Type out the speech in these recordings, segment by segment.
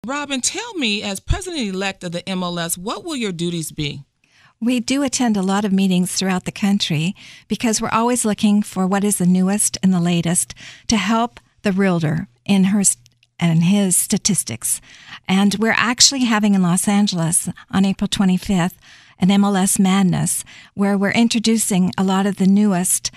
Robin, tell me, as president-elect of the MLS, what will your duties be? We do attend a lot of meetings throughout the country because we're always looking for what is the newest and the latest to help the realtor in his statistics. And we're actually having in Los Angeles on April 25th an MLS Madness where we're introducing a lot of the newest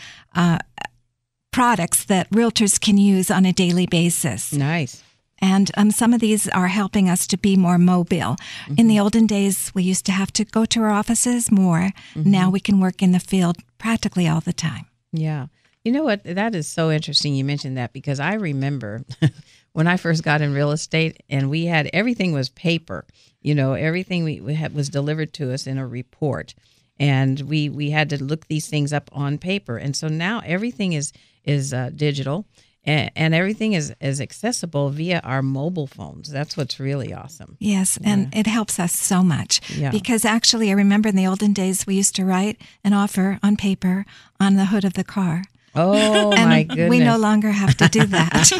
products that realtors can use on a daily basis. Nice. And some of these are helping us to be more mobile. Mm-hmm. In the olden days, we used to have to go to our offices more. Mm-hmm. Now we can work in the field practically all the time. Yeah. You know what? That is so interesting you mentioned that, because I remember when I first got in real estate and we had everything was paper. You know, everything we had was delivered to us in a report. And we had to look these things up on paper. And so now everything is digital. And everything is accessible via our mobile phones. That's what's really awesome. Yes, and it helps us so much. Yeah. Because actually, I remember in the olden days, we used to write an offer on paper on the hood of the car. Oh, and my goodness. We no longer have to do that.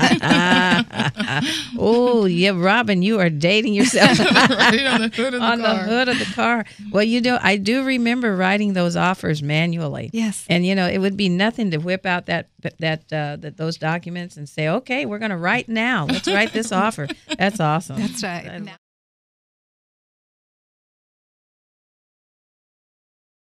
Oh, yeah, Robin, you are dating yourself. Right on the hood of the car. On the hood of the car. Well, you know, I do remember writing those offers manually. Yes. And, you know, it would be nothing to whip out those documents and say, okay, we're going to write now. Let's write this offer. That's awesome. That's right.